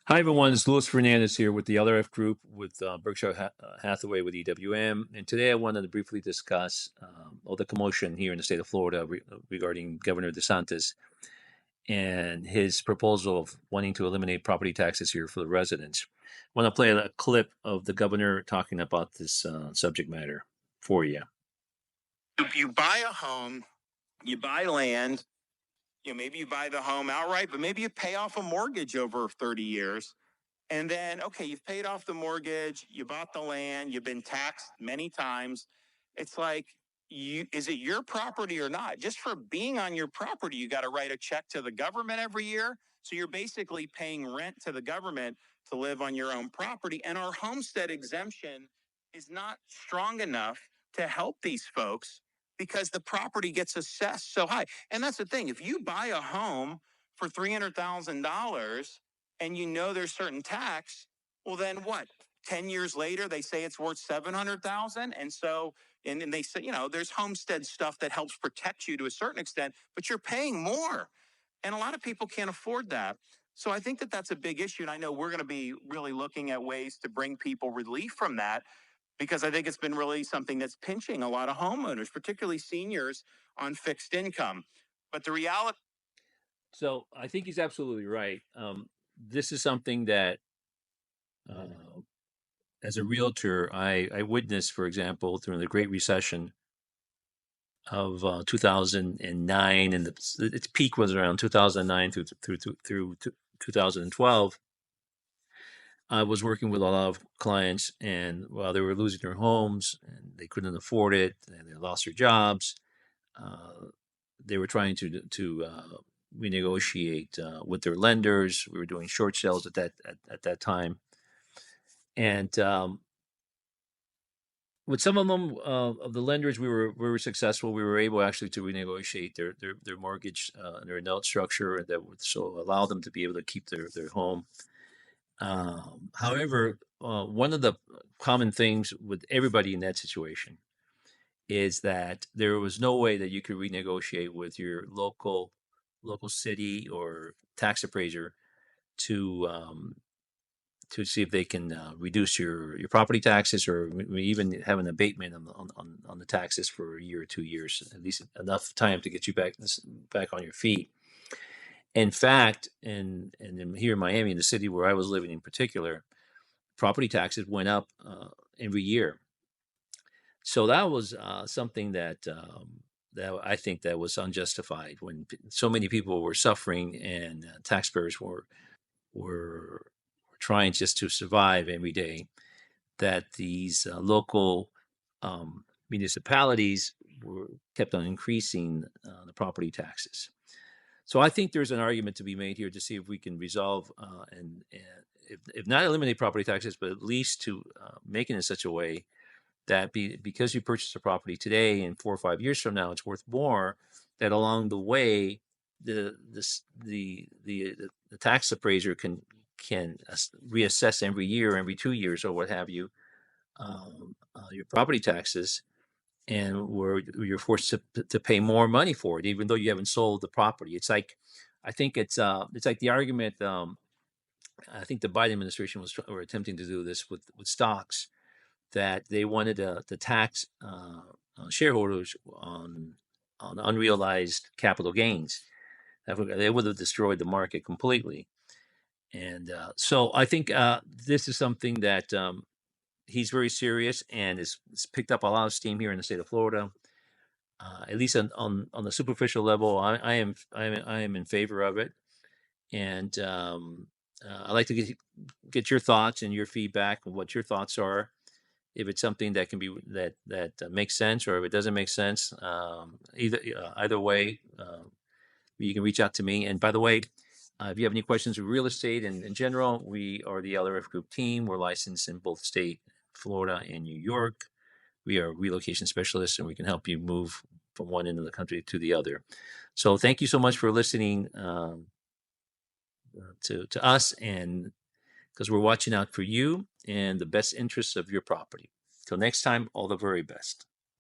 Hi, everyone. It's Luis Fernandez here with the LRF Group with Berkshire Hathaway with EWM. And today I wanted to briefly discuss all the commotion here in the state of Florida regarding Governor Desantis and his proposal of wanting to eliminate property taxes here for the residents. I want to play a clip of the governor talking about this subject matter for you. You buy a home, you buy land, maybe you buy the home outright, but maybe you pay off a mortgage over 30 years. And then, okay, you've paid off the mortgage, you bought the land, you've been taxed many times. It's like, is it your property or not? Just for being on your property, you got to write a check to the government every year. So you're basically paying rent to the government to live on your own property. And our homestead exemption is not strong enough to help these folks because the property gets assessed so high. And that's the thing. If you buy a home for $300,000 and there's certain tax, well, then what? 10 years later, they say it's worth 700,000. And they say, there's homestead stuff that helps protect you to a certain extent, but you're paying more. And a lot of people can't afford that. So I think that that's a big issue. And I know we're going to be really looking at ways to bring people relief from that, because I think it's been really something that's pinching a lot of homeowners, particularly seniors on fixed income. But the reality. So I think he's absolutely right. This is something that, as a realtor, I witnessed, for example, during the Great Recession of 2009, and its peak was around 2009 through 2012. I was working with a lot of clients, and while they were losing their homes and they couldn't afford it, and they lost their jobs, they were trying to renegotiate with their lenders. We were doing short sales at that time, and with some of them of the lenders, we were successful. We were able actually to renegotiate their mortgage and their note structure that would so allow them to be able to keep their home. However, one of the common things with everybody in that situation is that there was no way that you could renegotiate with your local city or tax appraiser to see if they can reduce your property taxes, or even have an abatement on the taxes for a year or 2 years, at least enough time to get you back on your feet. In fact, here in Miami, in the city where I was living in particular, property taxes went up every year. So that was something that I think that was unjustified, when so many people were suffering and taxpayers were trying just to survive every day, that these local municipalities kept on increasing the property taxes. So I think there's an argument to be made here to see if we can resolve and if not eliminate property taxes, but at least to make it in such a way that because you purchase a property today and 4 or 5 years from now it's worth more, that along the way the tax appraiser can reassess every year, every 2 years or what have you, your property taxes, and where you're forced to pay more money for it, even though you haven't sold the property. It's like, I think it's like the argument. I think the Biden administration were attempting to do this with stocks, that they wanted to tax shareholders on unrealized capital gains. They would have destroyed the market completely. And so I think this is something that he's very serious, and it's picked up a lot of steam here in the state of Florida. At least on the superficial level, I am in favor of it, and I'd like to get your thoughts and your feedback on what your thoughts are. If it's something that can be that makes sense, or if it doesn't make sense, either way, you can reach out to me. And by the way, if you have any questions of real estate and in general, we are the LRF Group team. We're licensed in both state, Florida and New York. We are relocation specialists, and we can help you move from one end of the country to the other. So thank you so much for listening to us, and because we're watching out for you and the best interests of your property. Till next time, all the very best.